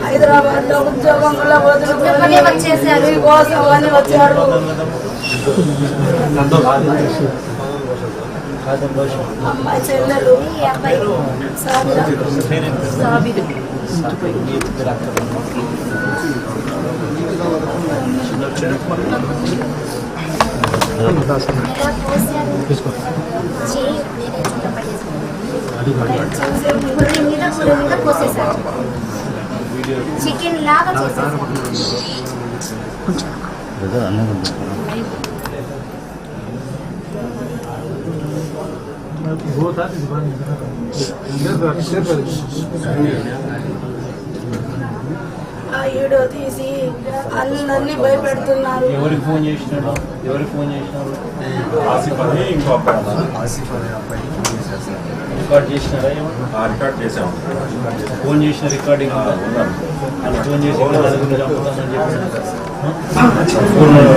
హైదరాబాద్ లో ఉద్యోగం కూడా వచ్చేసారు కోసం అని వచ్చారు. అమ్మాయి చెల్లెలు చికెన్ లాగా చేసేసారు. ఈడో తీసి అందరినీ భయపెడుతున్నారు. ఎవరికి ఫోన్ చేసినారు? రికార్డ్ చేసినారా? రికార్డ్ చేసాము. ఫోన్ చేసిన రికార్డింగ్ ఫోన్ చేసి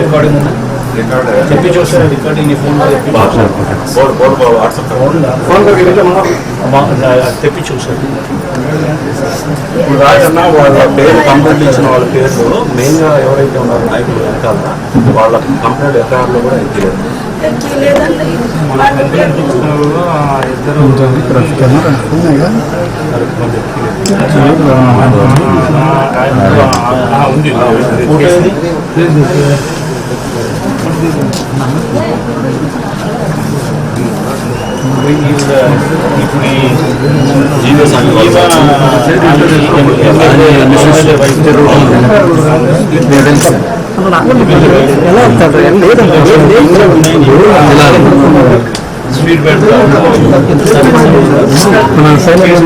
రికార్డింగ్ చెప్పి చూస్తారు. రికార్డింగ్ నీ ఫోన్ తెప్పి చూసారు. ఇప్పుడు రాజన్న వాళ్ళ పేరు కంప్లైంట్ ఇచ్చిన వాళ్ళ పేర్లు మెయిన్గా ఎవరైతే ఉన్నారో నాయకులు వెనకాల వాళ్ళ కంప్లైంట్ ఎఫ్ఐఆర్లో కూడా ఎక్కలేదు.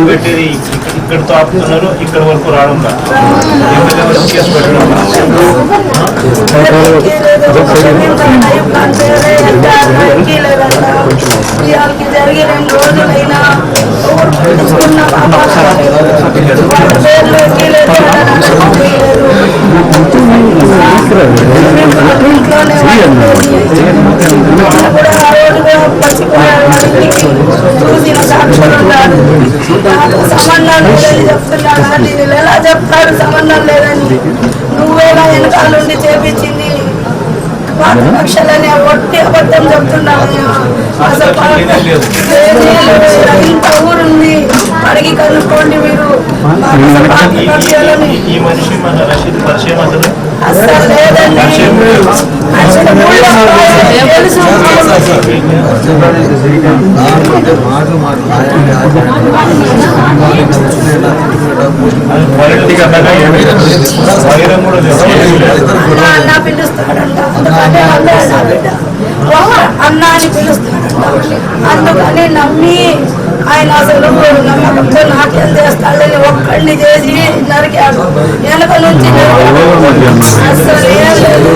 పెట్టేది ఇక్కడితో ఆపుతున్నారు, ఇక్కడ వరకు రావడం కేసు పెట్టడం. జరిగి 2 రోజులైనా చూసిన సాక్షులున్నారు. సంబంధం లేదని చెప్తున్నాడా? నేను ఎలా చెప్తాడు సంబంధం లేదని? నువ్వేలా వెనకాల నుండి చేపించింది? 5 లక్షలనే ఒట్టి అబద్ధం చెప్తున్నాను. అసలు ఇంత ఊరుంది, అడిగి కనుక్కోండి మీరు. ఈ మనిషి మన రషీద్ పరిచయం అసలు అసలు లేదండి. అసలు తెలుసు. అన్న పిలుస్తాడంట, అన్న అని పిలుస్తాడంట. అందుకని నమ్మి ఆయన అసలు నమ్మకంతో నాట్యం చేస్తాడని ఒక్కడిని చేసి నరికాడు. వెనక నుంచి అసలు ఏం లేదు.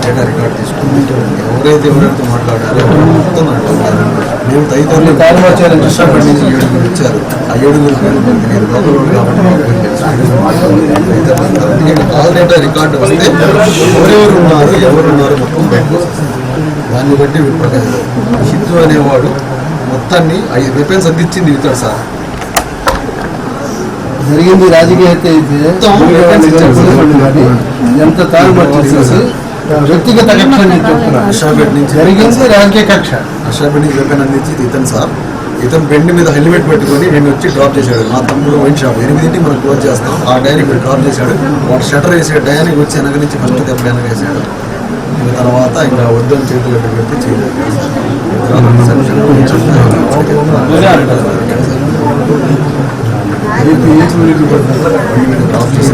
డేటా రికార్డ్ తీసుకుని ఎవరైతే మాట్లాడారో మొత్తం మేము తదితరులు కృష్ణాపేట నుంచి 7 ఇచ్చారు. ఆ 7 లోకల్ కాబట్టి డేటా రికార్డు వస్తే ఎవరున్నారు మొత్తం బయటకు దాన్ని బట్టి హిందూ అనేవాడు మొత్తాన్ని 5 వెపన్స్ అందించింది ఇస్తాడు సార్. జరిగింది రాజకీయ హత్య అయితే ఎంత తాగుబడి చేసేసి వ్యక్తిగత కక్ష కృష్ణాపేట నుంచి జరిగింది రాజకీయ కక్ష. కృష్ణాపేట నుంచి వెపన్ అందించింది ఇతను సార్. ఇతను బెండ్ మీద హెల్మెట్ పెట్టుకొని నేను వచ్చి డ్రాప్ చేశాడు. మా తమ్ముడు వైన్ షాప్ 8ంటికి మనం క్లోజ్ చేస్తాం. ఆ డయానికి డ్రాప్ చేశాడు. వాడు షటర్ వేసే డయానికి వచ్చి వెనక నుంచి ఫస్ట్ దెబ్బ వెనక వేసాడు. ఇంకా తర్వాత ఇంకా వద్దని చేతులు పెట్టి చేయలేదు. డ్రాప్ చేసి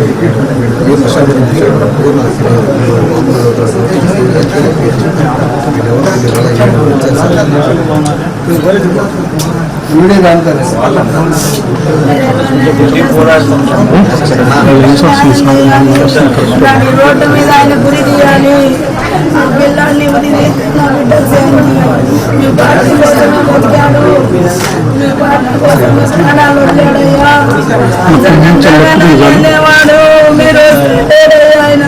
వీడియో కానుకోలేదు. రోడ్డు మీద ఆయన గురి తీయాలి. పిల్లల్ని ఉరి తీసి నా బిడ్డలు చేయండి. మీ పార్టీ కోసం బతికాడు. మీ పార్టీ కోసం స్థానాలు వదిలేడయ్యా. వెళ్ళేవాడు మీరు ఆయన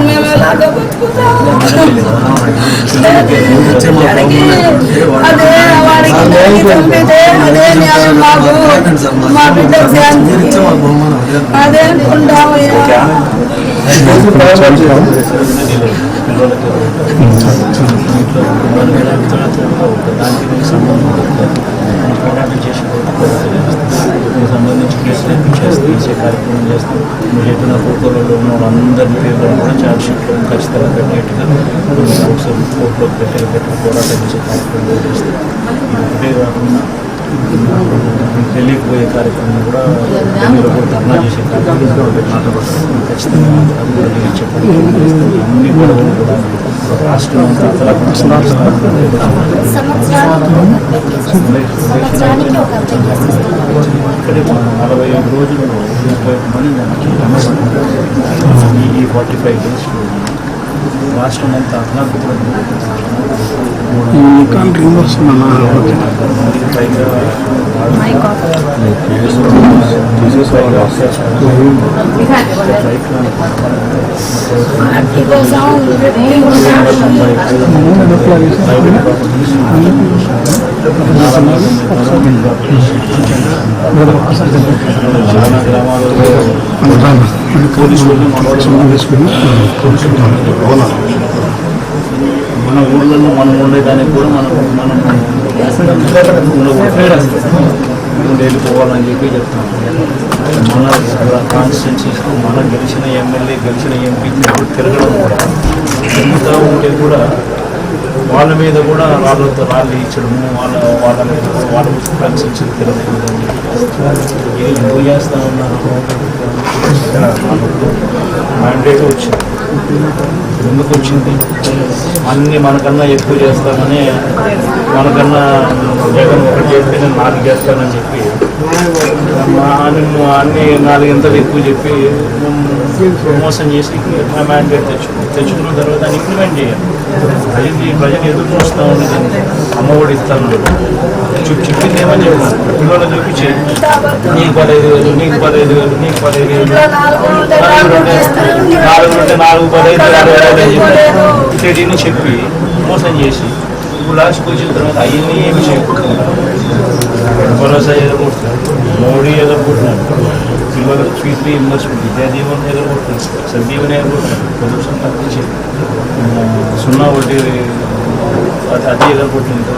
మేము ఎలాగ బతుకుతాం? అదే వాడికి చంపితే అదే న్యాయం మాకు. మా బిడ్డ అదే అనుకుంటామయ్యా. పోరాటం చేసి సంబంధించి కేసులు చేసే కార్యక్రమం చేస్తాం. మీరు చెప్పిన ఫోటోలలో ఉన్న వాళ్ళందరి పేర్లను కూడా ఛార్జ్ షీట్లో ఖచ్చితంగా పెట్టేట్టుగా ఒకసారి కోర్టులో పెట్టి పోరాటం చేసే కార్యక్రమం చేస్తాం. ఇదే కాకుండా తెలియకపోయే కార్యక్రమం కూడా ఢిల్లీలో కూడా ధర్నా చేసే కార్యక్రమం ఖచ్చితంగా అది కూడా నేను చెప్పండి. అన్ని గొడవలు కూడా రాష్ట్రం అంతా ఇక్కడే 45 రోజులు 35 మంది ఈ 45 డేస్ రాష్ట్రం అంతా అజ్ఞాతంలో పైగా చాలా గ్రామాలలో పోలీసులు మన ఊళ్ళలో మనం ఉండేదానికి కూడా మనం వెళ్ళిపోవాలని చెప్పి చెప్తాం. మన కాన్స్టిట్యున్సీస్లో మనం గెలిచిన ఎమ్మెల్యే గెలిచిన ఎంపీ తిరగడం కూడా తిరుగుతూ ఉంటే కూడా వాళ్ళ మీద కూడా రాళ్ళతో రాళ్ళు ఇచ్చడము వాళ్ళ మీద కూడా వాళ్ళ కాన్స్టిట్యున్సీ తిరగకూడదని ఇది ఎందుకు చేస్తూ ఉన్నారు? మ్యాండేట్ వచ్చింది. ఎందుకు వచ్చింది? అన్నీ మనకన్నా ఎక్కువ చేస్తామని, మనకన్నా జగన్ ఒకటి చేస్తే నేను 4 చేస్తానని చెప్పి అన్ని 4 ఎక్కువ చెప్పి మోసం చేసి మ్యాండేట్ తెచ్చుకున్న తర్వాత దాన్ని ఇంప్లిమెంట్ చేయాలి. ప్రజలు ఎదురు చూస్తూ ఉండేది. అమ్మఒడి ఇస్తాను చెప్పింది ఏమని చెప్పాను, పిల్లలు చూపించి నీకు 15,000 నీకు 15,000 నీకు 15,000 4 ఉంటే 4 15,000 ఇట్లని చెప్పి మోసం చేసి ఇప్పుడు లాస్ట్కి వచ్చిన తర్వాత అవన్నీ ఏమి చేయకుండా భరోసా ఎదుర్కొంటున్నాడు, మోడీ ఎదుర్కొంటున్నాడు, పిల్లలకు ఫీజు రీఇంబర్స్మెంట్ విద్యాదీవన ఎగరగొట్టారు, సద్దీవన ఎగరగొట్టారు, ప్రదర్శన తగ్గించి 0 వడ్డీ అది ఎగరగొట్టింది.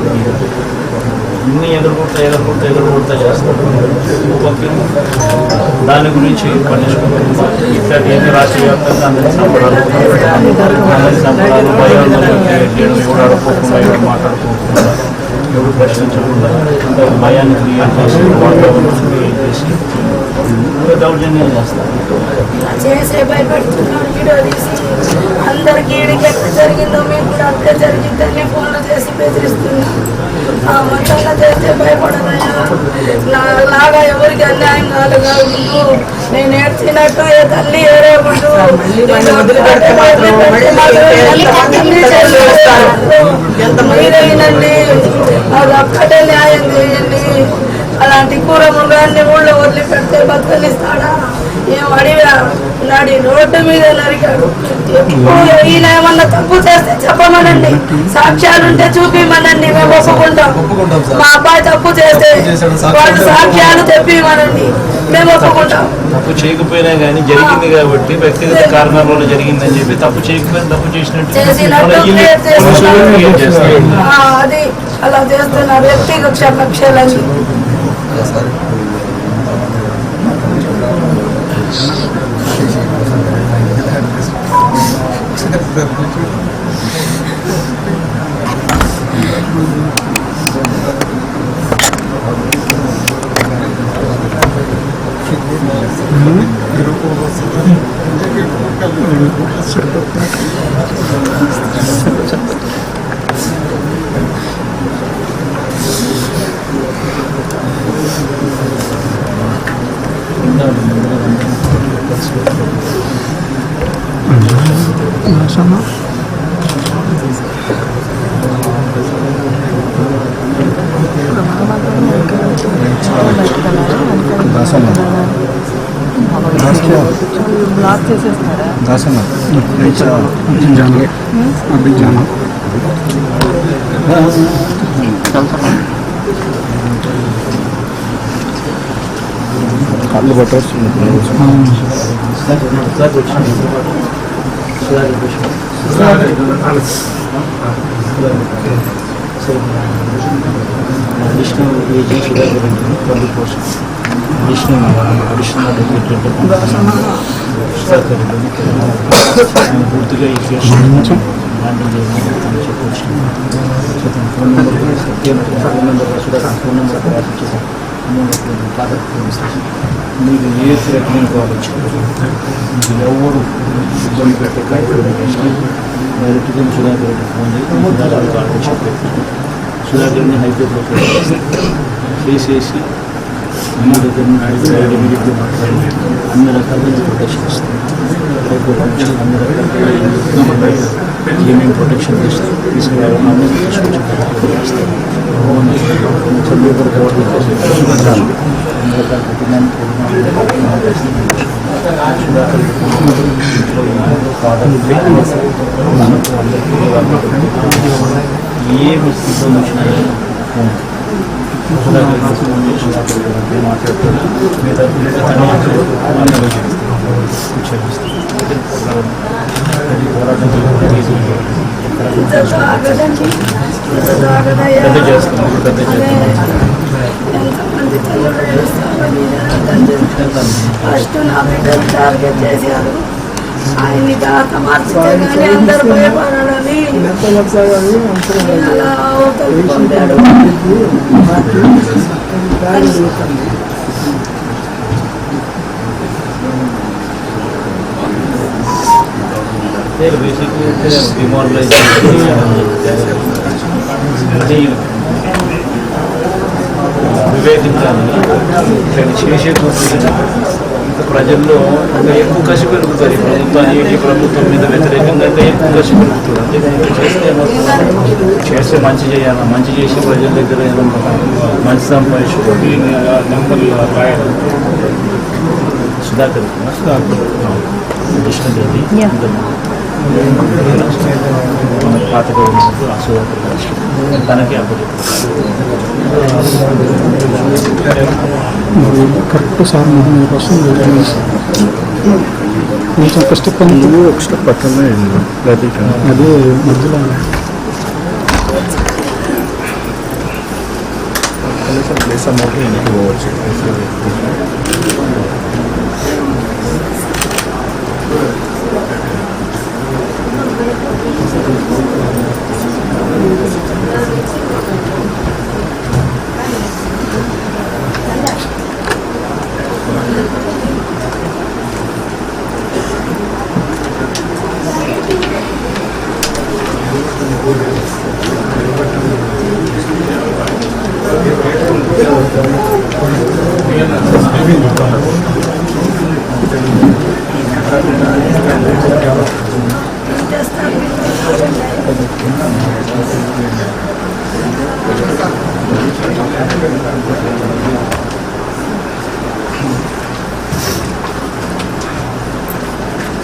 ఇన్ని ఎగరగొడతా చేస్తారు. దాని గురించి పనిష్మెంట్ ఇట్లా ఏమి రాష్ట్ర వ్యాప్తంగా అందరి సంబరాలు భయాందోళన చేయడం, ఎవరు ఆడుకోకుండా ఎవరు మాట్లాడుకోకుండా ఎవరు ప్రశ్నించకుండా భయాన్ని క్రియేట్ చేసి వాతావరణం క్రియేట్ చేసి దౌర్జన్యాలు చేస్తారు. చేసే భయపెడుతున్నాం. వీడియో తీసి అందరికి ఈడికి ఎక్కడ జరిగిందో మీకు కూడా అంతే జరిగిందని ఫోన్లు చేసి బెదిరిస్తున్నాం. మొత్తంగా చేస్తే భయపడనయ్యా, నాలాగా ఎవరికి అన్యాయం కాదు. నేను ఏడ్చినట్టు ఏ తల్లి ఏడవద్దు. మీరేనండి, అది ఒక్కటే న్యాయం చేయండి. అలాంటి కూర మృగాన్ని ఊళ్ళో వదిలిపెడితే బతుకనిస్తాడా? ఏం అడిగా నాడి రోడ్డు మీద నరికాడు. ఈయన ఏమన్నా తప్పు చేస్తే చెప్పమనండి, సాక్ష్యాలుంటే చూపిమనండి, మేము ఒప్పుకుంటాం. మా అబ్బాయి తప్పు చేస్తే వాళ్ళు సాక్ష్యాలు చెప్పిమనండి, మేము ఒప్పుకుంటాం. తప్పు చేయకపోయినా కానీ జరిగింది కాబట్టి వ్యక్తిగత కారణాల వల్ల జరిగిందని చెప్పి తప్పు చేయకపోయినా తప్పు చేసినట్టు అది అలా చేస్తున్నారు. వ్యక్తిగత కక్షలని బ్లాక్ చేసేస్తారా? కళ్ళు పట్టొస్తుంది. Additional agent public post additional పూర్తిగా ఈ కేసు హ్యాండిల్ చేయమని చెప్పవచ్చు. ఫోన్ నెంబర్ ఫోన్ నెంబర్ రాసిచ్చేసాను. మీకు ఏ థ్రెట్నింగ్ కావచ్చు, మీకు ఎవరు ఇబ్బంది పెట్టే కార్యక్రమం డైరెక్ట్గా సుధాకర్ రెడ్డి ఫోన్ చేసి సుధాకర్ కాల్ చెప్పి సుధాకర్ని హైకోర్టులో కేసేసి అన్ని దగ్గర నుంచి ఇమీడియట్గా మాట్లాడి అన్ని రకాలుగా ప్రొటెక్షన్ ఇస్తాం. హైకోర్టు నుంచి అన్ని రకాలుగా ఏమేమి ప్రొటెక్షన్ ఇస్తాం తీసుకురావాలని తీసుకొచ్చి చేస్తాం. కంప్యూటర్ ఏమి స్థితిలో వచ్చినా మాట్లాడుతున్నా మిగతా పెద్ద చేస్తాం. ఫస్ట్ నా బిడ్డలు టార్గెట్ చేశారు. ఆయన్ని దాత మార్చితే కానీ అందరు భయపడాలని అలా అవతలికి పంపాడు. బేసిక్గా డిమారలైజేషన్ వివేకించాలి. ఇట్లా చేసే ప్రజల్లో ఇంకా ఎక్కువ కసి పెరుగుతుంది. ఈ ప్రభుత్వం మీద వ్యతిరేకంగా ఎక్కువ కసి పెరుగుతుంది. చేస్తే మంచి చేయాలి, మంచి చేసి ప్రజల దగ్గర ఏదన్నా మంచి సంపాదించుకోండి. సుధాకర్ అడిషనల్ మన పాత గవర్నమెంట్ ఆ సుధాకర్ తనకే అప్పచెప్పారు. కరెక్ట్ సార్ కోసం కొంచెం ఒక స్టెప్ ఒక స్టెప్ పక్కనే అదే మధ్యలో ప్లేస్ అమౌంట్ ఇంటికి పోవచ్చు.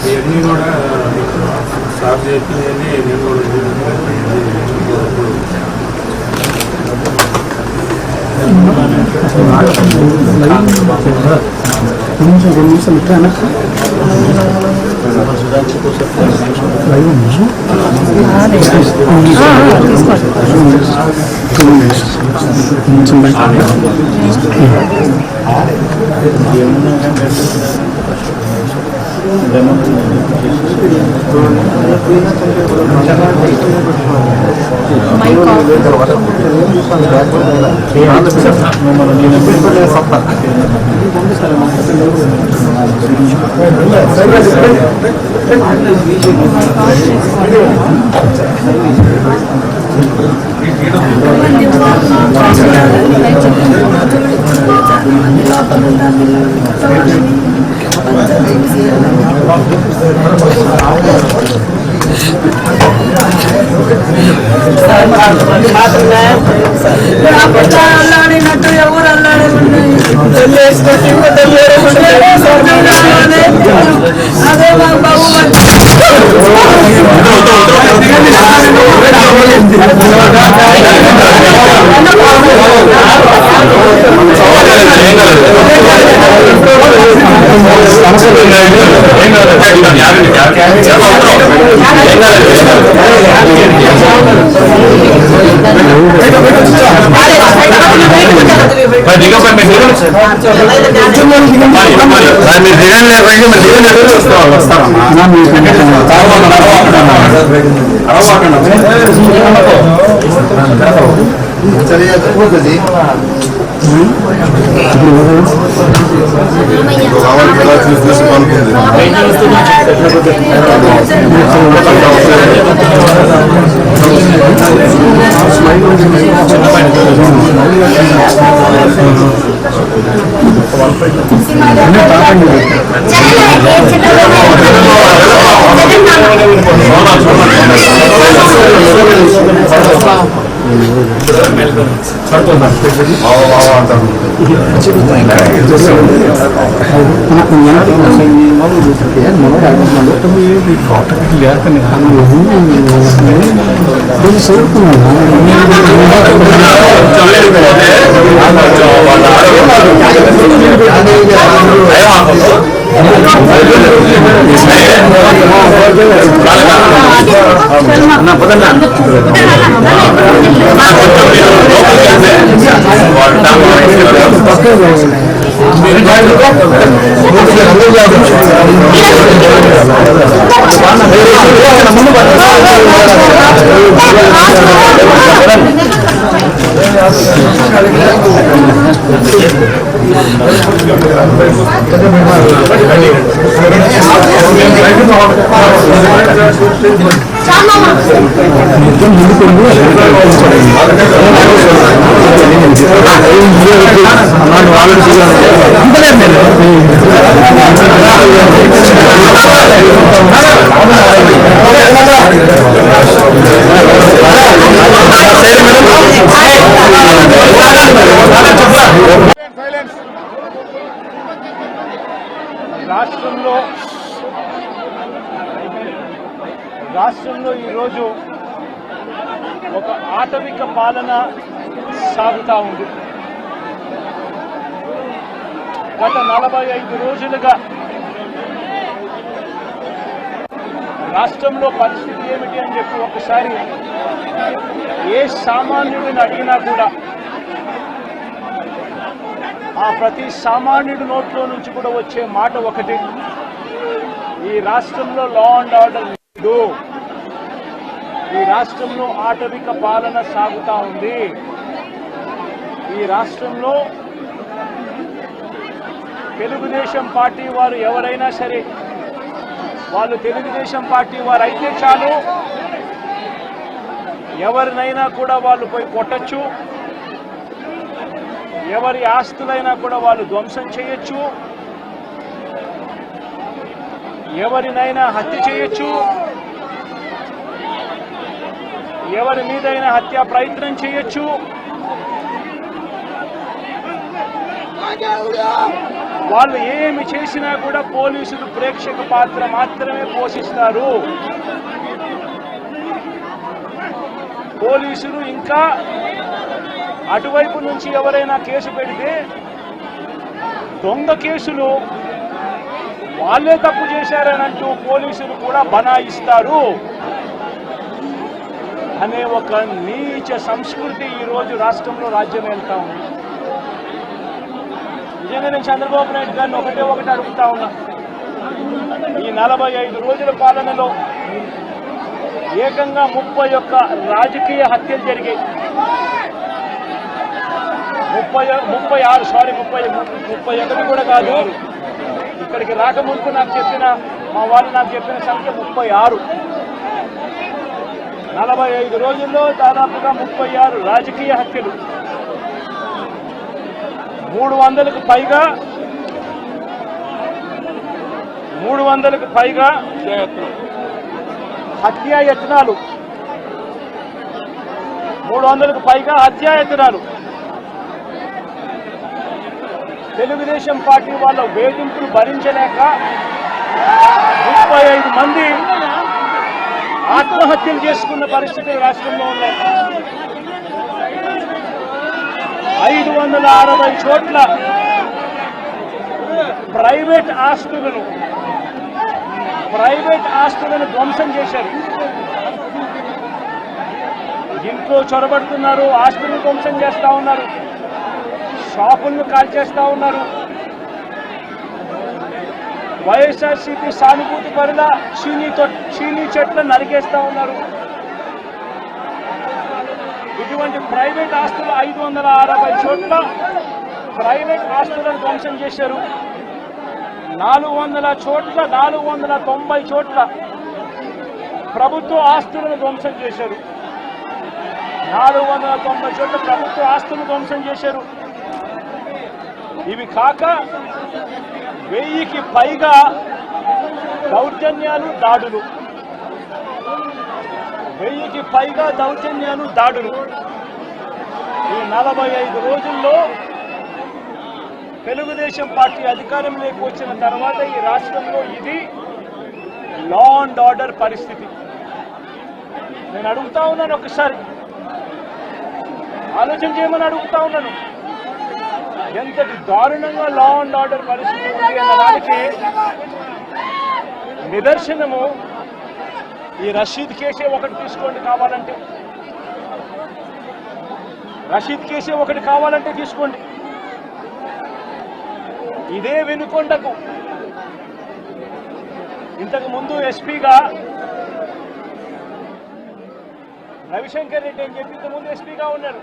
ఇవన్నీ కూడా సార్ చెప్పినవన్నీ నేను కూడా కొంచెం 2 నిమిషాలు ఇట్లా అల్లాడినట్టు ఎవరు అల్లాడే అదే మా బాబు రాష్ట్రంలో ఈరోజు ఒక ఆటవిక పాలన సాగుతూ ఉంది. గత 45 రోజులుగా రాష్ట్రంలో పరిస్థితి ఏమిటి అని చెప్పి ఒకసారి ఏ సామాన్యుడిని అడిగినా కూడా ఆ ప్రతి సామాన్యుడి నోట్లో నుంచి కూడా వచ్చే మాట ఒకటి, ఈ రాష్ట్రంలో లా అండ్ ఆర్డర్ లేదు, ఈ రాష్ట్రంలో ఆటవిక పాలన సాగుతా ఉంది, ఈ రాష్ట్రంలో తెలుగుదేశం పార్టీ వారు ఎవరైనా సరే వాళ్ళు తెలుగుదేశం పార్టీ వారు అయితే చాలు, ఎవరినైనా కూడా వాళ్ళు పోయి కొట్టచ్చు, ఎవరి ఆస్తులైనా కూడా వాళ్ళు ధ్వంసం చేయొచ్చు, ఎవరినైనా హత్య చేయొచ్చు, ఎవరి మీదైనా హత్యా ప్రయత్నం చేయొచ్చు, వాళ్ళు ఏమి చేసినా కూడా పోలీసులు ప్రేక్షక పాత్ర మాత్రమే పోషిస్తారు. పోలీసులు ఇంకా అటువైపు నుంచి ఎవరైనా కేసు పెడితే దొంగ కేసులు వాళ్ళే తప్పు చేశారనంటూ పోలీసులు కూడా బనాయిస్తారు అనే ఒక నీచ సంస్కృతి ఈరోజు రాష్ట్రంలో రాజ్యం వెళ్తా ఉంది. నిజంగా నేను చంద్రబాబు నాయుడు గారిని ఒకటి అడుగుతా ఉన్నా, ఈ 45 రోజుల పాలనలో ఏకంగా 31 రాజకీయ హత్యలు జరిగాయి. 31 కూడా కాదు, ఇక్కడికి రాకముందు మా వాళ్ళు నాకు చెప్పిన సంఖ్య 36. 45 రోజుల్లో దాదాపుగా 36 రాజకీయ హత్యలు, 300కు పైగా హత్యాయత్నాలు, 300కు పైగా హత్యాయత్నాలు. తెలుగుదేశం పార్టీ వాళ్ళ వేధింపులు భరించలేక 35 మంది ఆత్మహత్యలు చేసుకున్న పరిస్థితులు రాష్ట్రంలో ఉన్నాయి. 560 చోట్ల ప్రైవేట్ ఆస్తులను ధ్వంసం చేశారు. ఇంట్లో చొరబడుతున్నారు, ఆస్తులను ధ్వంసం చేస్తా ఉన్నారు, షాపులను కాల్చేస్తా ఉన్నారు. వైఎస్ఆర్సీపీ సానుభూతి పరుల చీనీ చెట్లను నరికేస్తా ఉన్నారు. ఇటువంటి ప్రైవేట్ ఆస్తులు 560 చోట్ల ప్రైవేట్ ఆస్తులను ధ్వంసం చేశారు. 490 చోట్ల ప్రభుత్వ ఆస్తులను ధ్వంసం చేశారు. 490 చోట్ల ప్రభుత్వ ఆస్తులను ధ్వంసం చేశారు. ఇవి కాక 1000కి పైగా దౌర్జన్యాలు, దాడులు. 1000కి పైగా దౌర్జన్యాలు, దాడులు. ఈ 45 రోజుల్లో తెలుగుదేశం పార్టీ అధికారంలోకి వచ్చిన తర్వాత ఈ రాష్ట్రంలో ఇది లా అండ్ ఆర్డర్ పరిస్థితి. నేను అడుగుతా ఉన్నాను, ఒకసారి ఆలోచన చేయమని అడుగుతా ఉన్నాను, ఎంతటి దారుణంగా లా అండ్ ఆర్డర్ పరిస్థితి ఉంది అన్నదానికి నిదర్శనము ఈ రషీద్ కేసే ఒకటి తీసుకోండి, కావాలంటే రషీద్ కేసే ఒకటి కావాలంటే తీసుకోండి. ఇదే వెనుకొండకు ఇంతకు ముందు ఎస్పీగా రవిశంకర్ రెడ్డి అని చెప్పి ఇంతకుముందు ఎస్పీగా ఉన్నారు.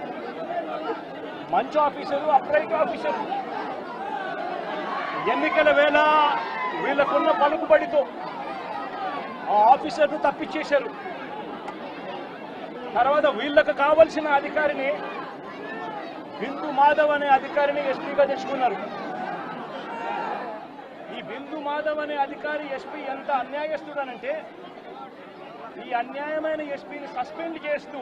మంచి ఆఫీసరు, అప్రైట్ ఆఫీసరు. ఎన్నికల వేళ వీళ్ళకున్న పలుకుబడితో ఆ ఆఫీసర్ను తప్పించేశారు. తర్వాత వీళ్ళకు కావలసిన అధికారిని, బిందు మాధవ్ అనే అధికారిని ఎస్పీగా తెచ్చుకున్నారు. ఈ బిందు మాధవ్ అనే అధికారి ఎస్పీ ఎంత అన్యాయస్తుడనంటే, ఈ అన్యాయమైన ఎస్పీని సస్పెండ్ చేస్తూ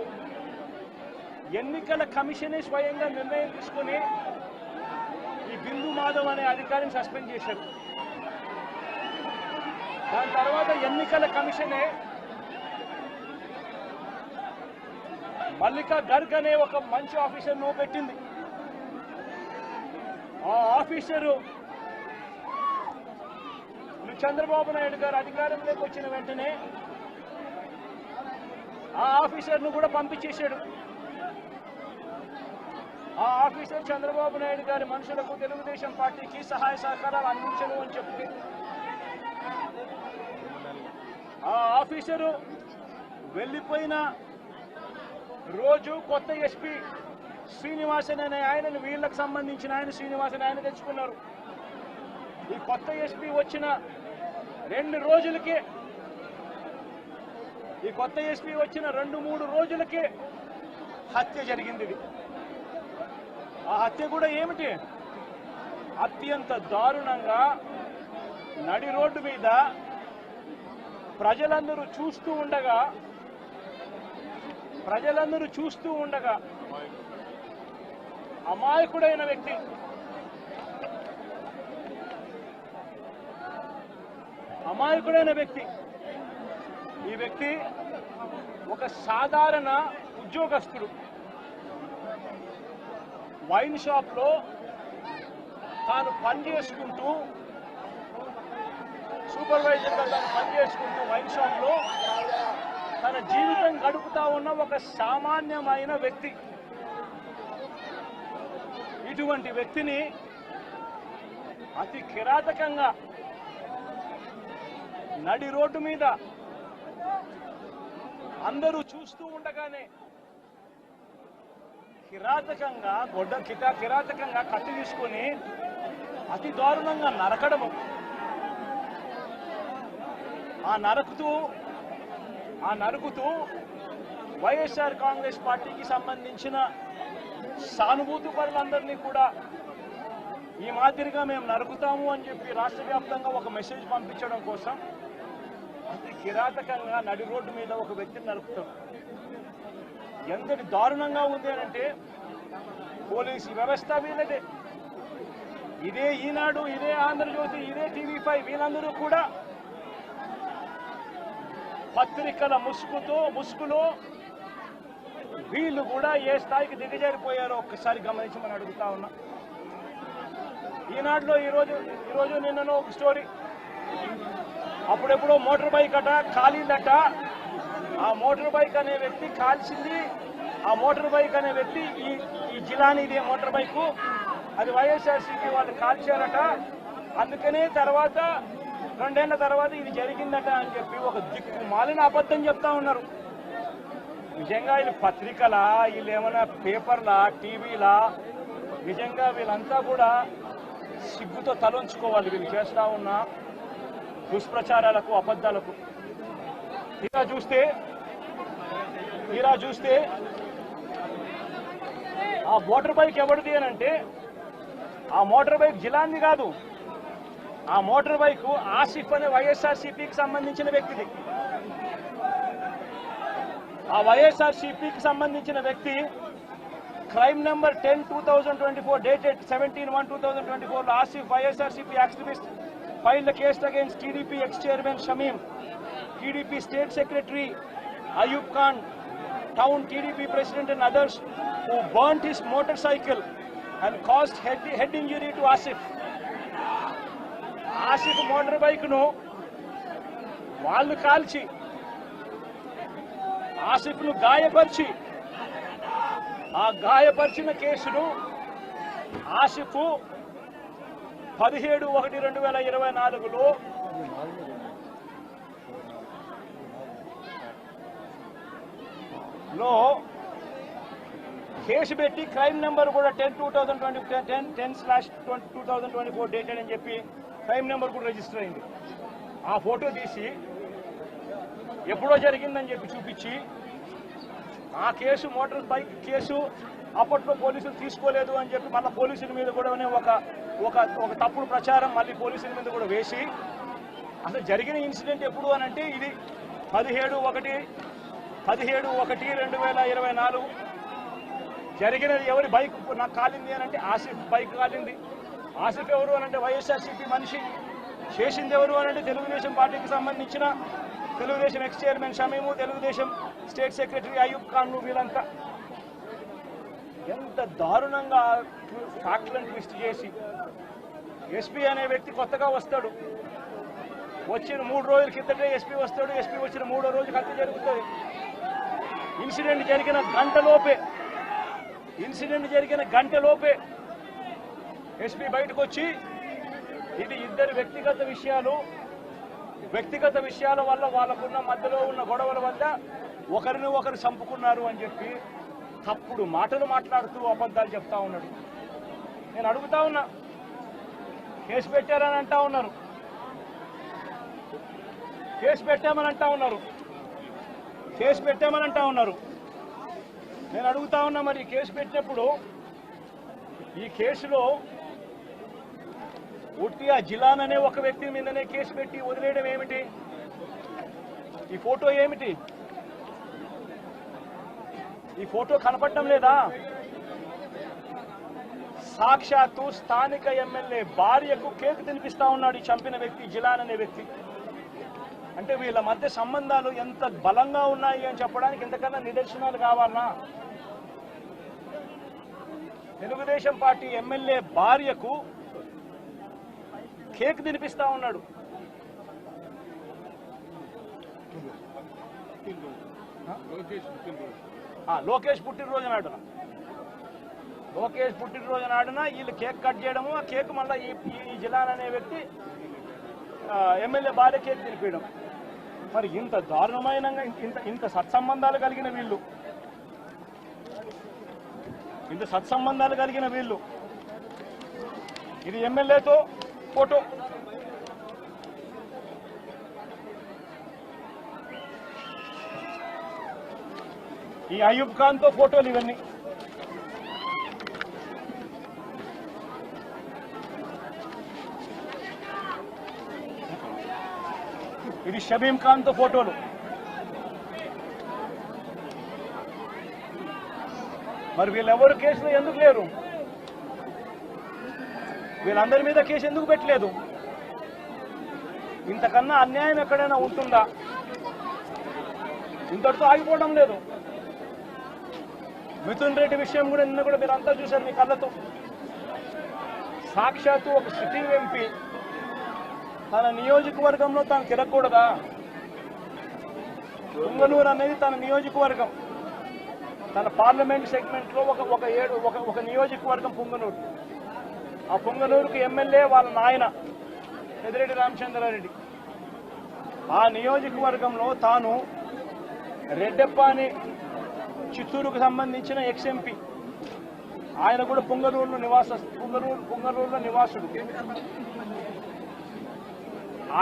ఎన్నికల కమిషనే స్వయంగా నిర్ణయం తీసుకుని ఈ బిందు మాధవ్ అనే అధికారిని సస్పెండ్ చేశారు. దాని తర్వాత ఎన్నికల కమిషనే మల్లికా గర్గ్ అనే ఒక మంచి ఆఫీసర్ను పెట్టింది. ఆ ఆఫీసరు చంద్రబాబు నాయుడు గారు అధికారంలోకి వచ్చిన వెంటనే ఆ ఆఫీసర్ను కూడా పంపించేశాడు. ఆ ఆఫీసర్ చంద్రబాబు నాయుడు గారి మనుషులకు తెలుగుదేశం పార్టీకి సహాయ సహకారాలు అందించను అని చెప్తే ఆ ఆఫీసరు వెళ్ళిపోయిన రోజు కొత్త ఎస్పీ శ్రీనివాసన్ అనే ఆయనను, వీళ్ళకి సంబంధించిన ఆయన శ్రీనివాసన్ ఆయన తెచ్చుకున్నారు. ఈ కొత్త ఎస్పీ వచ్చిన 2 రోజులకే, ఈ కొత్త ఎస్పీ వచ్చిన 2-3 రోజులకే హత్య జరిగింది. ఇది ఆ హత్య కూడా ఏమిటి, అత్యంత దారుణంగా నడి రోడ్డు మీద ప్రజలందరూ చూస్తూ ఉండగా అమాయకుడైన వ్యక్తి, ఈ వ్యక్తి ఒక సాధారణ ఉద్యోగస్తుడు. వైన్ షాప్లో తాను పనిచేసుకుంటూ, సూపర్వైజర్గా తాను పనిచేసుకుంటూ వైన్ షాప్లో తన జీవితం గడుపుతా ఉన్న ఒక సామాన్యమైన వ్యక్తి. ఇటువంటి వ్యక్తిని అతి కిరాతకంగా నడి రోడ్డు మీద అందరూ చూస్తూ ఉండగానే కిరాతకంగా కత్తి తీసుకొని అతి దారుణంగా నరకడము. ఆ నరుకుతూ వైఎస్ఆర్ కాంగ్రెస్ పార్టీకి సంబంధించిన సానుభూతి పరులందరినీ కూడా ఈ మాదిరిగా మేము నరుకుతాము అని చెప్పి రాష్ట్ర వ్యాప్తంగా ఒక మెసేజ్ పంపించడం కోసం అతి కిరాతకంగా నడి రోడ్డు మీద ఒక వ్యక్తిని నరుకుతాం. ఎంతటి దారుణంగా ఉంది అంటే పోలీసు వ్యవస్థ వీళ్ళదే. ఇదే ఈనాడు, ఇదే ఆంధ్రజ్యోతి, ఇదే TV5 వీళ్ళందరూ కూడా పత్రికల ముసుగులో వీళ్ళు కూడా ఏ స్థాయికి దిగజారిపోయారో ఒక్కసారి గమనించమని అడుగుతా ఉన్నా. ఈనాడులో ఈరోజు నిన్ననో ఒక స్టోరీ, అప్పుడెప్పుడో మోటార్ బైక్ కాలిందట. ఆ మోటార్ బైక్ అనే వ్యక్తి కాల్చింది. ఆ మోటార్ బైక్ అనే వ్యక్తి ఈ జిలానీదే మోటార్ బైకు, అది వైఎస్ఆర్సీపీ వాళ్ళు కాల్చారట. అందుకనే 2 ఏళ్ల తర్వాత ఇది జరిగిందట అని చెప్పి ఒక దిక్కుమాలిన అబద్ధం చెప్తా ఉన్నారు. నిజంగా వీళ్ళు పత్రికలా, వీళ్ళు ఏమైనా పేపర్లా, టీవీలా? నిజంగా వీళ్ళంతా కూడా సిగ్గుతో తలొంచుకోవాలి వీళ్ళు చేస్తా ఉన్న దుష్ప్రచారాలకు, అబద్ధాలకు. తీరా చూస్తే ఆ మోటార్ బైక్ ఎవరిది అని అంటే ఆ మోటార్ బైక్ జిలాంది కాదు. ఆ మోటార్ బైక్ ఆసిఫ్ అనే వైఎస్ఆర్సీపీకి సంబంధించిన వ్యక్తిది. ఆ వైఎస్ఆర్సీపీకి సంబంధించిన వ్యక్తి క్రైమ్ నెంబర్ 10/2024 డేటెడ్ 17/1/2024 లో Asif YSRCP activist filed a case against TDP ex-chairman Shamim, TDP state secretary Ayub Khan, town TDP president and others who burnt his motorcycle and caused head injury to Asif. Asif motorbike nu వాళ్ళు కాల్చి ఆసిఫ్ ను గాయపరిచి, ఆ గాయపరిచిన కేసును Asif 17/1/2024లో case పెట్టి crime number కూడా 10/2024 dated అని చెప్పి crime number కూడా రిజిస్టర్ అయింది. ఆ ఫోటో తీసి ఎప్పుడో జరిగిందని చెప్పి చూపించి ఆ కేసు, మోటార్ బైక్ కేసు అప్పట్లో పోలీసులు తీసుకోలేదు అని చెప్పి మళ్ళీ పోలీసుల మీద కూడా ఒక తప్పుడు ప్రచారం మళ్ళీ పోలీసుల మీద కూడా వేసి, అసలు జరిగిన ఇన్సిడెంట్ ఎప్పుడు అని అంటే ఇది 17/1/2024 జరిగినది. ఎవరి బైక్ నాకు కాలింది అని అంటే ఆసిఫ్ బైక్ కాలింది. ఆసిఫ్ ఎవరు అని అంటే వైఎస్ఆర్సీపీ మనిషి. చేసింది ఎవరు అని అంటే తెలుగుదేశం పార్టీకి సంబంధించిన Telugu Desam X chairman Shamim, Telugu Desam state secretary Ayub Khan. వీళ్ళంతా ఎంత దారుణంగా ఫ్యాక్ట్లను ట్విస్ట్ చేసి, ఎస్పీ అనే వ్యక్తి కొత్తగా వస్తాడు, వచ్చిన 3 రోజుల కిందటే ఎస్పీ వస్తాడు, ఎస్పీ వచ్చిన 3వ రోజుకి హత్య జరుగుతుంది. ఇన్సిడెంట్ జరిగిన గంటలోపే ఎస్పీ బయటకు వచ్చి ఇది ఇద్దరు వ్యక్తిగత విషయాల వల్ల వాళ్ళకున్న మధ్యలో ఉన్న గొడవల వల్ల ఒకరిని ఒకరు చంపుకున్నారు అని చెప్పి తప్పుడు మాటలు మాట్లాడుతూ అబద్ధాలు చెప్తా ఉన్నాడు. నేను అడుగుతా ఉన్నా, కేసు పెట్టారని అంటా ఉన్నారు, కేసు పెట్టామని అంటా ఉన్నారు. నేను అడుగుతా ఉన్నా, మరి కేసు పెట్టినప్పుడు ఈ కేసులో ఉట్టి ఆ జిలాన్ అనే ఒక వ్యక్తి మీదనే కేసు పెట్టి వదిలేయడం ఏమిటి? ఈ ఫోటో ఏమిటి? ఈ ఫోటో కనపడటం లేదా? సాక్షాత్తు స్థానిక ఎమ్మెల్యే భార్యకు కేక్ తినిపిస్తా ఉన్నాడు ఈ చంపిన వ్యక్తి, జిలాన్ అనే వ్యక్తి. అంటే వీళ్ళ మధ్య సంబంధాలు ఎంత బలంగా ఉన్నాయి అని చెప్పడానికి ఎంతకన్నా నిదర్శనాలు కావాలన్నా? తెలుగుదేశం పార్టీ ఎమ్మెల్యే భార్యకు కేక్ తినిపిస్తా ఉన్నాడు. లోకేష్ పుట్టినరోజు నాడున వీళ్ళు కేక్ కట్ చేయడము, ఆ కేక్ మళ్ళీ ఈ జిలాన్ అనే వ్యక్తి ఎమ్మెల్యే భార్య కేక్ తినిపించడం. మరి ఇంత దారుణమైన ఇంత సత్సంబంధాలు కలిగిన వీళ్ళు, ఇది ఎమ్మెల్యేతో ఫోటో, ఈ అయూబ్ ఖాన్ తో ఫోటోలు, ఇవన్నీ ఇది షబీం ఖాన్ తో ఫోటోలు. మరి వీళ్ళెవరు కేసులో ఎందుకు లేరు? వీళ్ళందరి మీద కేసు ఎందుకు పెట్టలేదు? ఇంతకన్నా అన్యాయం ఎక్కడైనా ఉంటుందా? ఇంతటితో ఆగిపోవడం లేదు. మిథున్ రెడ్డి విషయం కూడా నిన్న కూడా మీరు అంతా చూశారు మీ కళ్ళతో. సాక్షాత్తు ఒక సిట్టింగ్ ఎంపీ తన నియోజకవర్గంలో తాను తిరగకూడదా? పుంగనూరు అనేది తన నియోజకవర్గం, తన పార్లమెంట్ సెగ్మెంట్ లో ఒక నియోజకవర్గం పుంగనూరు. ఆ పుంగనూరుకు ఎమ్మెల్యే వాళ్ళ నాయన పెద్దిరెడ్డి రామచంద్రారెడ్డి. ఆ నియోజకవర్గంలో తాను రెడ్డెప్పని చిత్తూరుకు సంబంధించిన ఎక్స్ఎంపీ, ఆయన కూడా పుంగనూరులో నివాసుడు.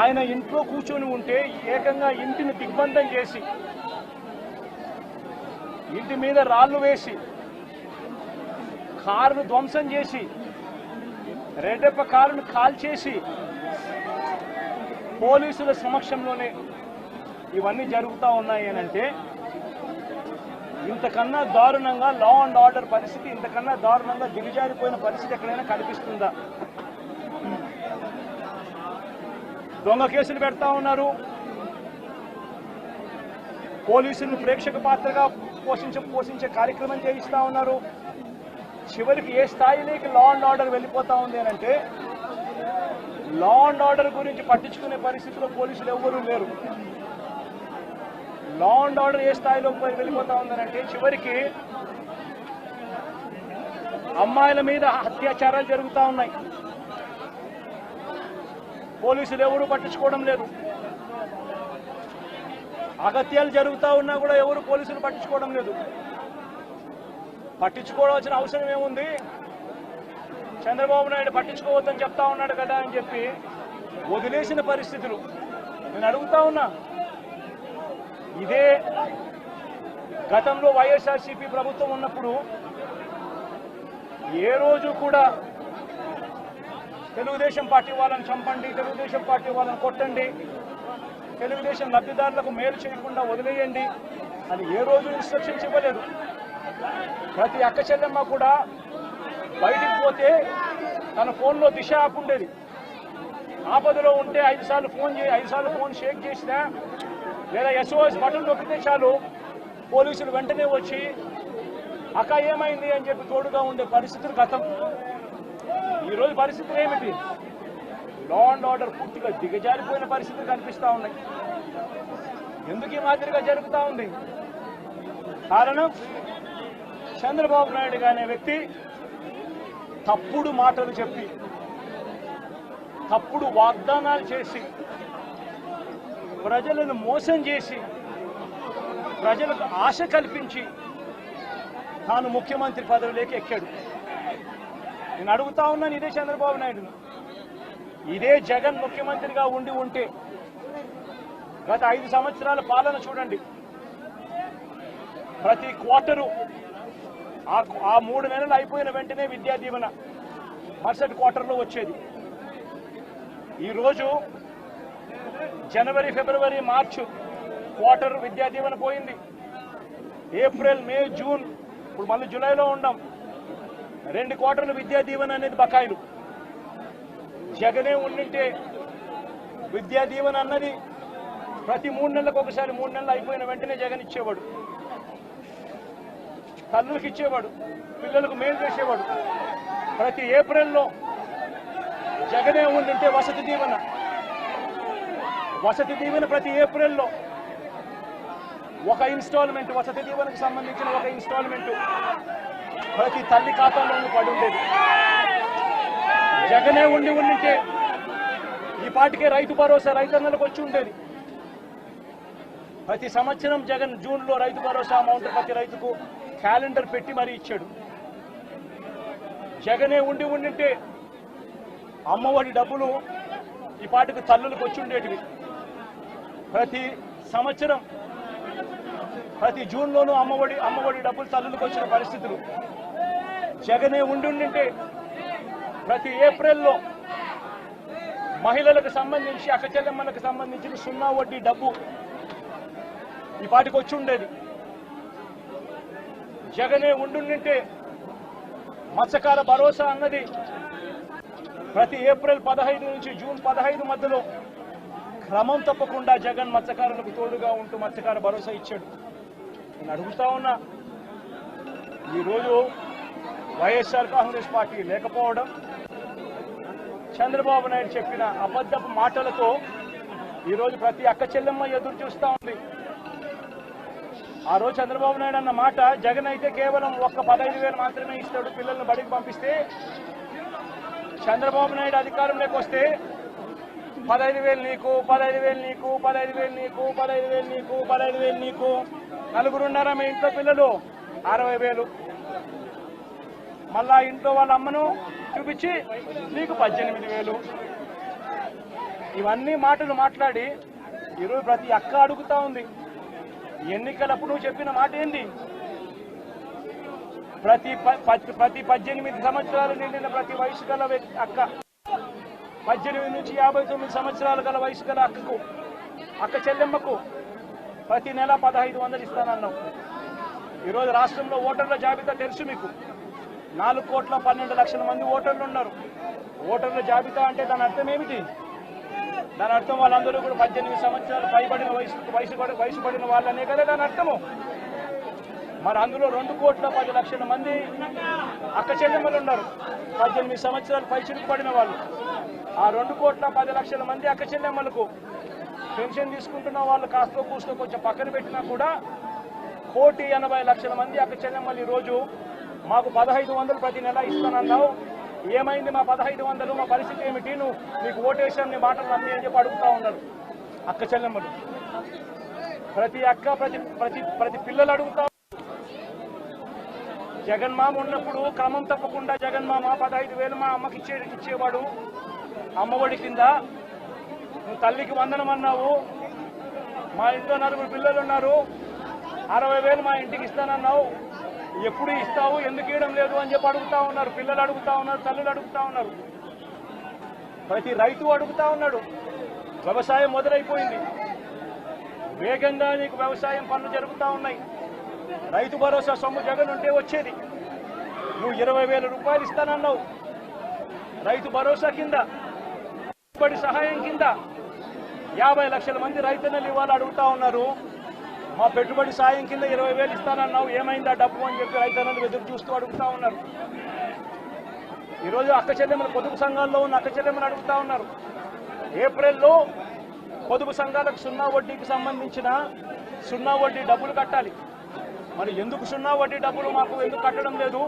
ఆయన ఇంట్లో కూర్చొని ఉంటే ఏకంగా ఇంటిని దిగ్బంధం చేసి, ఇంటి మీద రాళ్లు వేసి, కారును ధ్వంసం చేసి, రెడ్డెప్ప కారును కాల్చేసి, పోలీసుల సమక్షంలోనే ఇవన్నీ జరుగుతూ ఉన్నాయి అని అంటే ఇంతకన్నా దారుణంగా లా అండ్ ఆర్డర్ పరిస్థితి, ఇంతకన్నా దారుణంగా దిగజారిపోయిన పరిస్థితి ఎక్కడైనా కనిపిస్తుందా? దొంగ కేసులు పెడతా ఉన్నారు, పోలీసులను ప్రేక్షక పాత్రగా పోషించే కార్యక్రమం చేయిస్తా ఉన్నారు. చివరికి ఏ స్థాయిలోకి లా అండ్ ఆర్డర్ వెళ్ళిపోతా ఉంది అని అంటే లా అండ్ ఆర్డర్ గురించి పట్టించుకునే పరిస్థితిలో పోలీసులు ఎవ్వరూ లేరు. లా అండ్ ఆర్డర్ ఏ స్థాయిలో వెళ్ళిపోతా ఉందనంటే చివరికి అమ్మాయిల మీద అత్యాచారాలు జరుగుతూ ఉన్నాయి, పోలీసులు ఎవరు పట్టించుకోవడం లేదు. అగత్యాలు జరుగుతూ ఉన్నా కూడా ఎవరు పోలీసులు పట్టించుకోవడం లేదు. పట్టించుకోవాల్సిన అవసరం ఏముంది? చంద్రబాబు నాయుడు పట్టించుకోవద్దని చెప్తా ఉన్నాడు కదా అని చెప్పి వదిలేసిన పరిస్థితులు. నేను అడుగుతా ఉన్నా, ఇదే గతంలో వైఎస్ఆర్సీపీ ప్రభుత్వం ఉన్నప్పుడు ఏ రోజు కూడా తెలుగుదేశం పార్టీ వాళ్ళని చంపండి, తెలుగుదేశం పార్టీ వాళ్ళని కొట్టండి, తెలుగుదేశం లబ్ధిదారులకు మేలు చేయకుండా వదిలేయండి అని ఏ రోజు ఇన్స్ట్రక్షన్స్ ఇవ్వలేదు. ప్రతి అక్క చెల్లెమ్మ కూడా బయటికి పోతే తన ఫోన్లో దిశ యాప్ ఉండేది. ఆపదలో ఉంటే 5 సార్లు ఫోన్ షేక్ చేసినా లేదా SOS బటన్ నొక్కితే చాలు పోలీసులు వెంటనే వచ్చి అక్క ఏమైంది అని చెప్పి తోడుగా ఉండే పరిస్థితులు గతం. ఈరోజు పరిస్థితులు ఏమిటి? లా అండ్ ఆర్డర్ పూర్తిగా దిగజారిపోయిన పరిస్థితులు కనిపిస్తూ ఉన్నాయి. ఎందుకు ఈ మాదిరిగా జరుగుతూ ఉంది? కారణం చంద్రబాబు నాయుడు అనే వ్యక్తి తప్పుడు మాటలు చెప్పి, తప్పుడు వాగ్దానాలు చేసి, ప్రజలను మోసం చేసి, ప్రజలకు ఆశ కల్పించి తాను ముఖ్యమంత్రి పదవిలోకి ఎక్కాడు. నేను అడుగుతా ఉన్నాను ఇదే చంద్రబాబు నాయుడును, ఇదే జగన్ ముఖ్యమంత్రిగా ఉండి ఉంటే గత 5 సంవత్సరాల పాలన చూడండి. ప్రతి క్వార్టరు ఆ 3 నెలలు అయిపోయిన వెంటనే విద్యా దీవెన మరుసటి క్వార్టర్లో వచ్చేది. ఈరోజు జనవరి, ఫిబ్రవరి, మార్చి క్వార్టర్ విద్యా దీవెన పోయింది. ఏప్రిల్, మే, జూన్, ఇప్పుడు మళ్ళీ జూలైలో ఉన్నాం. 2 క్వార్టర్లు విద్యా దీవెన అనేది బకాయిలు. జగనే ఉండింటే విద్యా దీవెన అన్నది ప్రతి 3 నెలలకు ఒకసారి, 3 నెలలు అయిపోయిన వెంటనే జగన్ ఇచ్చేవాడు. తల్లులకు ఇచ్చేవాడు, పిల్లలకు మేలు చేసేవాడు. ప్రతి ఏప్రిల్లో జగనే ఉండింటే వసతి దీవెన ప్రతి ఏప్రిల్లో ఒక ఇన్స్టాల్మెంట్, వసతి దీవెనకు సంబంధించిన ఒక ఇన్స్టాల్మెంట్ ప్రతి తల్లి ఖాతాలోనూ పడి ఉండేది. జగనే ఉండింటే ఈ పాటికే రైతు భరోసా రైతన్నలకు వచ్చి ఉండేది. ప్రతి సంవత్సరం జగన్ జూన్లో రైతు భరోసా అమౌంట్ ప్రతి రైతుకు క్యాలెండర్ పెట్టి మరీ ఇచ్చాడు. జగనే ఉండింటే అమ్మఒడి డబ్బులు ఈ పాటికి తల్లులకు వచ్చి ఉండేటివి. ప్రతి సంవత్సరం ప్రతి జూన్లోనూ అమ్మఒడి డబ్బులు తల్లులకు వచ్చిన పరిస్థితులు. జగనే ఉండింటే ప్రతి ఏప్రిల్లో మహిళలకు సంబంధించి, అక్క చెల్లెమ్మలకు సంబంధించిన 0 వడ్డీ డబ్బు ఈ పాటికి వచ్చి ఉండేది. జగనే ఉండింటే మత్స్యకార భరోసా అన్నది ప్రతి ఏప్రిల్ 15 నుంచి జూన్ 15 మధ్యలో క్రమం తప్పకుండా జగన్ మత్స్యకారులకు తోడుగా ఉంటూ మత్స్యకార భరోసా ఇచ్చాడు. నేను అడుగుతా ఉన్నా, ఈరోజు వైఎస్ఆర్ కాంగ్రెస్ పార్టీ లేకపోవడం, చంద్రబాబు నాయుడు చెప్పిన అబద్ధపు మాటలతో ఈరోజు ప్రతి అక్క చెల్లెమ్మ ఎదురు చూస్తూ ఉంది. ఆ రోజు చంద్రబాబు నాయుడు అన్న మాట, జగన్ అయితే కేవలం 15,000 మాత్రమే ఇస్తాడు పిల్లల్ని బడికి పంపిస్తే, చంద్రబాబు నాయుడు అధికారంలోకి వస్తే 15,000 నీకు, 15,000 నీకు, 15,000 నీకు, 15,000 నీకు, 15,000 నీకు, నలుగురున్నారా మీ ఇంట్లో పిల్లలు 60,000, మళ్ళా ఇంట్లో వాళ్ళ అమ్మను చూపించి నీకు 18,000. ఇవన్నీ మాటలు మాట్లాడి ఈరోజు ప్రతి అక్క అడుగుతా ఉంది, ఎన్నికలప్పుడు నువ్వు చెప్పిన మాట ఏంది? ప్రతి 18 సంవత్సరాలు నిండిన ప్రతి వయసు గల అక్క, 18 నుంచి 59 సంవత్సరాలు గల వయసు గల అక్క చెల్లెమ్మకు ప్రతి నెల 1,500 ఇస్తానన్నావు. ఈరోజు రాష్ట్రంలో ఓటర్ల జాబితా తెలుసు మీకు. 4,12,00,000 మంది ఓటర్లు ఉన్నారు. ఓటర్ల జాబితా అంటే దాని అర్థం ఏమిటి? దాని అర్థం వాళ్ళందరూ కూడా 18 సంవత్సరాలు పైబడిన వయసు పడిన వాళ్ళనే కదా దాని అర్థము. మరి అందులో 2,10,00,000 మంది అక్క చెల్లెమ్మలు ఉన్నారు, 18 సంవత్సరాలు పైచిలుకు పడిన వాళ్ళు. ఆ 2,10,00,000 మంది అక్క చెల్లెమ్మలకు పెన్షన్ తీసుకుంటున్న వాళ్ళు కాస్తో కూస్తో కొంచెం పక్కన పెట్టినా కూడా 1,80,00,000 మంది అక్క చెల్లెమ్మలు ఈరోజు మాకు 1,500 ప్రతి నెల ఇస్తానన్నావు, ఏమైంది మా 1,500, మా పరిస్థితి ఏమిటి, నువ్వు నీకు ఓటేషన్ నీ మాటలు నమ్మి అని చెప్పి అడుగుతా ఉన్నారు అక్క చెల్లెమ్మలు. ప్రతి అక్క ప్రతి పిల్లలు అడుగుతా. జగన్మామ ఉన్నప్పుడు క్రమం తప్పకుండా జగన్మామ 15,000 మా అమ్మకి ఇచ్చేవాడు అమ్మఒడి కింద. నువ్వు తల్లికి వందనం అన్నావు, మా ఇంట్లో 9 పిల్లలు ఉన్నారు, 60,000 మా ఇంటికి ఇస్తానన్నావు, ఎప్పుడు ఇస్తావు, ఎందుకు ఇవ్వడం లేదు అని చెప్పి అడుగుతా ఉన్నారు. పిల్లలు అడుగుతా ఉన్నారు, తల్లులు అడుగుతా ఉన్నారు, ప్రతి రైతు అడుగుతా ఉన్నాడు. వ్యవసాయం మొదలైపోయింది, వేగంగా నీకు వ్యవసాయం పనులు జరుగుతూ ఉన్నాయి. రైతు భరోసా సొమ్ము జగన్ ఉంటే వచ్చేది. నువ్వు 20,000 రూపాయలు ఇస్తానన్నావు రైతు భరోసా కింద. పెట్టుబడి సహాయం కింద 50 లక్షల మంది రైతన్నలు ఇవాళ అడుగుతా ఉన్నారు, మా పెట్టుబడి సాయం కింద 20,000 ఇస్తానన్నావు, ఏమైందా డబ్బు అని చెప్పి రైతన్నలు ఎదురు చూస్తూ అడుగుతా ఉన్నారు. ఈరోజు అక్క చెల్లెమ్మలు పొదుపు సంఘాల్లో ఉన్న అక్క చెల్లెమ్మలు అడుగుతా ఉన్నారు, ఏప్రిల్లో పొదుపు సంఘాలకు సున్నా వడ్డీకి సంబంధించిన సున్నా వడ్డీ డబ్బులు కట్టాలి. మరి ఎందుకు సున్నా వడ్డీ డబ్బులు మాకు ఎందుకు కట్టడం లేదు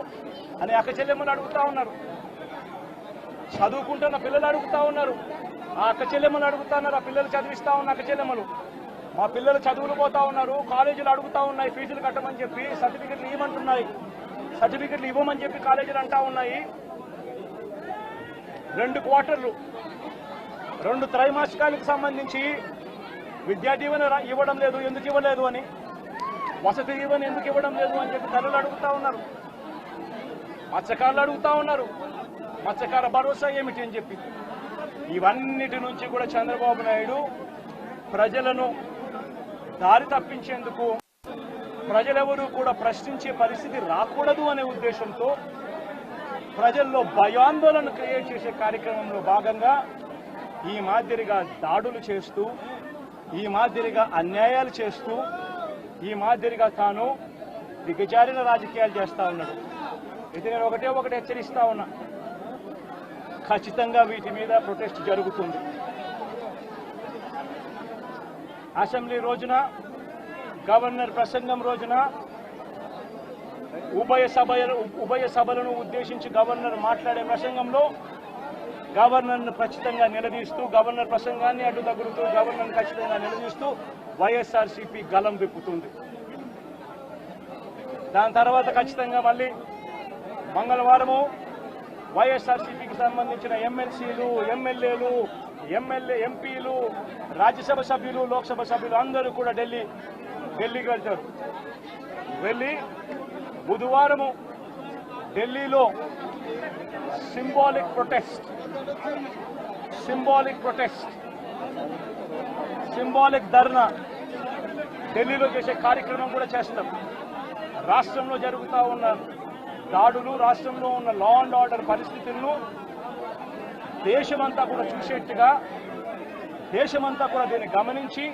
అని అక్క చెల్లెమ్మలు అడుగుతా ఉన్నారు. చదువుకుంటున్న పిల్లలు అడుగుతా ఉన్నారు. ఆ అక్క చెల్లెమ్మలు అడుగుతా ఉన్నారు. ఆ పిల్లలు చదివిస్తా ఉన్న అక్క చెల్లెమ్మలు, మా పిల్లలు చదువులు పోతా ఉన్నారు, కాలేజీలు అడుగుతా ఉన్నాయి ఫీజులు కట్టమని చెప్పి, సర్టిఫికెట్లు ఇవ్వమంటున్నాయి, సర్టిఫికెట్లు ఇవ్వమని చెప్పి కాలేజీలు అంటా ఉన్నాయి. 2 క్వార్టర్లు 2 త్రైమాసికాలకు సంబంధించి విద్యా దీవెన ఇవ్వడం లేదు, ఎందుకు ఇవ్వలేదు అని, వసతి దీవెన ఎందుకు ఇవ్వడం లేదు అని చెప్పి తల్లులు అడుగుతా ఉన్నారు. మత్స్యకారులు అడుగుతా ఉన్నారు, మత్స్యకార భరోసా ఏమిటి అని చెప్పి. ఇవన్నిటి నుంచి కూడా చంద్రబాబు నాయుడు ప్రజలను దారి తప్పించేందుకు, ప్రజలెవరూ కూడా ప్రశ్నించే పరిస్థితి రాకూడదు అనే ఉద్దేశంతో ప్రజల్లో భయాందోళన క్రియేట్ చేసే కార్యక్రమంలో భాగంగా ఈ మాదిరిగా దాడులు చేస్తూ, ఈ మాదిరిగా అన్యాయాలు చేస్తూ, ఈ మాదిరిగా తాను దిగజారిన రాజకీయాలు చేస్తా ఉన్నాడు. ఇది నేను ఒకటే హెచ్చరిస్తా ఉన్నా, ఖచ్చితంగా వీటి మీద ప్రొటెస్ట్ జరుగుతుంది. అసెంబ్లీ రోజున, గవర్నర్ ప్రసంగం రోజున ఉభయ సభలను ఉద్దేశించి గవర్నర్ మాట్లాడే ప్రసంగంలో గవర్నర్ను ఖచ్చితంగా నిలదీస్తూ, గవర్నర్ ప్రసంగాన్ని అడ్డు తగులుతూ, గవర్నర్ను ఖచ్చితంగా నిలదీస్తూ వైఎస్ఆర్సీపీ గలం విప్పుతుంది. దాని తర్వాత ఖచ్చితంగా మళ్ళీ మంగళవారము వైఎస్ఆర్సీపీకి సంబంధించిన ఎమ్మెల్సీలు, ఎమ్మెల్యేలు, ఎంపీలు, రాజ్యసభ సభ్యులు, లోక్సభ సభ్యులు అందరూ కూడా ఢిల్లీకి వెళ్తారు. వెళ్ళి బుధవారము ఢిల్లీలో సింబాలిక్ ధర్నా ఢిల్లీలో చేసే కార్యక్రమం కూడా చేస్తాం. రాష్ట్రంలో జరుగుతూ ఉన్న దాడులు, రాష్ట్రంలో ఉన్న లా అండ్ ఆర్డర్ పరిస్థితులను దేశమంతా కూడా చూసేట్టుగా, దేశమంతా కూడా దీన్ని గమనించి,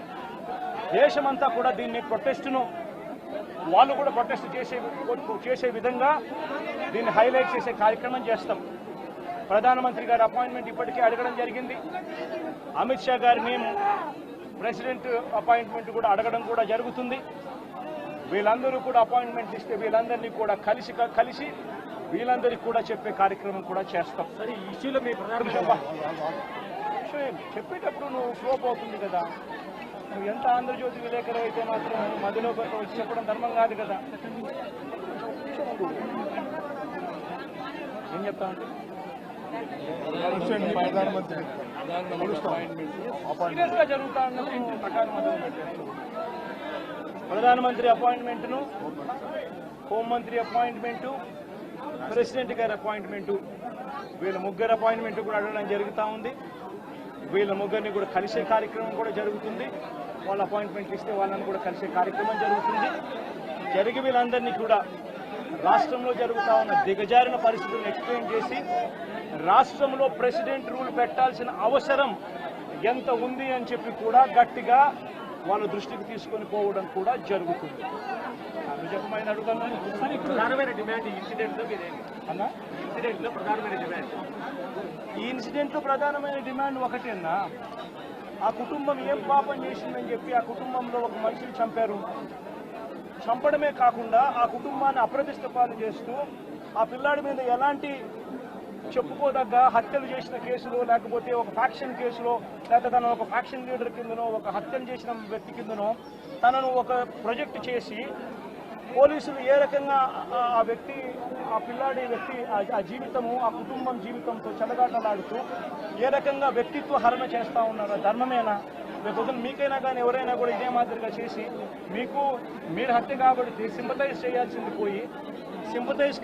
దేశమంతా కూడా దీన్ని ప్రొటెస్ట్ను వాళ్ళు కూడా ప్రొటెస్ట్ చేసే విధంగా దీన్ని హైలైట్ చేసే కార్యక్రమం చేస్తాం. ప్రధానమంత్రి గారి అపాయింట్మెంట్ ఇప్పటికే అడగడం జరిగింది. అమిత్ షా గారిని ప్రెసిడెంట్ అపాయింట్మెంట్ కూడా అడగడం కూడా జరుగుతుంది. వీళ్ళందరూ కూడా అపాయింట్మెంట్ ఇస్తే వీళ్ళందరినీ కూడా కలిసి వీళ్ళందరికీ కూడా చెప్పే కార్యక్రమం కూడా చేస్తాం. సరే, ఈ ఇష్యూలో మీ చెప్పేటప్పుడు నువ్వు స్లోప్ అవుతుంది కదా. నువ్వు ఎంత ఆంధ్రజ్యోతి విలేకరు అయితే మాత్రం మధ్యలో వచ్చి చెప్పడం ధర్మం కాదు కదా. ఏం చెప్తామంటే సీరియస్ గా జరుగుతా ఉన్నది ప్రకారం ప్రధానమంత్రి అపాయింట్మెంట్ను, హోంమంత్రి అపాయింట్మెంటు, ప్రెసిడెంట్ గారి అపాయింట్మెంటు, వీళ్ళ ముగ్గురు అపాయింట్మెంట్ కూడా అడగడం జరుగుతూ ఉంది. వీళ్ళ ముగ్గురిని కూడా కలిసే కార్యక్రమం కూడా జరుగుతుంది. వాళ్ళ అపాయింట్మెంట్ ఇస్తే వాళ్ళని కూడా కలిసే కార్యక్రమం జరుగుతుంది. జరిగి వీళ్ళందరినీ కూడా రాష్ట్రంలో జరుగుతూ ఉన్న దిగజారిన పరిస్థితులను ఎక్స్ప్లెయిన్ చేసి, రాష్ట్రంలో ప్రెసిడెంట్ రూల్ పెట్టాల్సిన అవసరం ఎంత ఉంది అని చెప్పి కూడా గట్టిగా వాళ్ళ దృష్టికి తీసుకొని పోవడం కూడా జరుగుతుంది. నిజమైన అడుగుతున్నాను. ప్రధానమైన డిమాండ్ ఈ ఇన్సిడెంట్లో అన్నా, ఇన్సిడెంట్లో ప్రధానమైన డిమాండ్, ఈ ఇన్సిడెంట్లో ప్రధానమైన డిమాండ్ ఒకటేనా, ఆ కుటుంబం ఏం పాపం చేసిందని చెప్పి ఆ కుటుంబంలో ఒక మనిషిని చంపారు. చంపడమే కాకుండా ఆ కుటుంబాన్ని అప్రతిష్ట పాలు చేస్తూ, ఆ పిల్లాడి మీద ఎలాంటి చెప్పుకోదగ్గ హత్యలు చేసిన కేసులో, లేకపోతే ఒక ఫ్యాక్షన్ కేసులో, లేకపోతే తను ఒక ఫ్యాక్షన్ లీడర్ కిందనో, ఒక హత్యలు చేసిన వ్యక్తి కిందనో తనను ఒక ప్రాజెక్ట్ చేసి పోలీసులు ఏ రకంగా ఆ వ్యక్తి, ఆ పిల్లాడి వ్యక్తి ఆ జీవితము, ఆ కుటుంబం జీవితంతో చెలగాటలాడుతూ ఏ రకంగా వ్యక్తిత్వ హరణ చేస్తూ ఉన్నారు. ధర్మమేనా? రేపు మీకైనా కానీ ఎవరైనా కూడా ఇదే మాదిరిగా చేసి మీరు హత్య కాబట్టి సింపతైజ్ చేయాల్సింది పోయి సింపతైజ్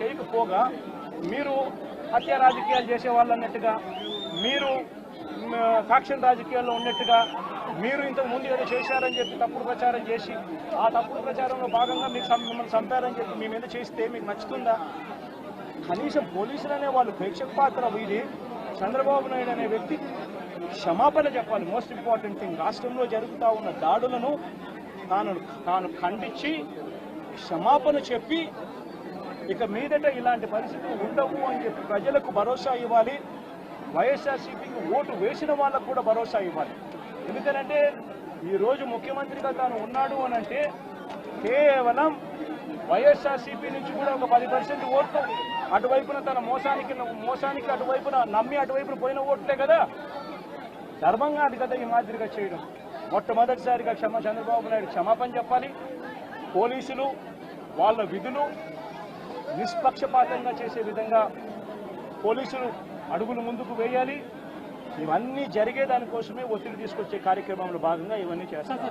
చేయకపోగా మీరు హత్య రాజకీయాలు చేసే వాళ్ళు అన్నట్టుగా, మీరు ఫ్యాక్షన్ రాజకీయాల్లో ఉన్నట్టుగా, మీరు ఇంతకు ముందు ఏదో చేశారని చెప్పి తప్పుడు ప్రచారం చేసి, ఆ తప్పుడు ప్రచారంలో భాగంగా మిమ్మల్ని చంపారని చెప్పి మీ మీద చేస్తే మీకు నచ్చుతుందా? కనీసం పోలీసులు అనే వాళ్ళు ప్రేక్షక పాత్ర వీడి చంద్రబాబు నాయుడు అనే వ్యక్తి క్షమాపణ చెప్పాలి. మోస్ట్ ఇంపార్టెంట్ థింగ్, రాష్ట్రంలో జరుగుతూ ఉన్న దాడులను తాను ఖండించి క్షమాపణ చెప్పి ఇక మీదట ఇలాంటి పరిస్థితులు ఉండవు అని చెప్పి ప్రజలకు భరోసా ఇవ్వాలి. వైఎస్ఆర్సీపీకి ఓటు వేసిన వాళ్ళకు కూడా భరోసా ఇవ్వాలి. ఎందుకనంటే ఈరోజు ముఖ్యమంత్రిగా తాను ఉన్నాడు అని అంటే కేవలం వైఎస్ఆర్సీపీ నుంచి కూడా ఒక 10% ఓట్లు అటువైపున తన మోసానికి అటువైపున నమ్మి అటువైపున పోయిన ఓట్లే కదా. ధర్మంగా అది కదా ఈ మాదిరిగా చేయడం. మొట్టమొదటిసారిగా చంద్రబాబు నాయుడు క్షమాపణ చెప్పాలి. పోలీసులు వాళ్ళ విధులు నిష్పక్షపాతంగా చేసే విధంగా పోలీసులు అడుగులు ముందుకు వేయాలి. ఇవన్నీ జరిగే దానికోసమే ఒత్తిడి తీసుకొచ్చే కార్యక్రమంలో భాగంగా ఇవన్నీ చేస్తారు.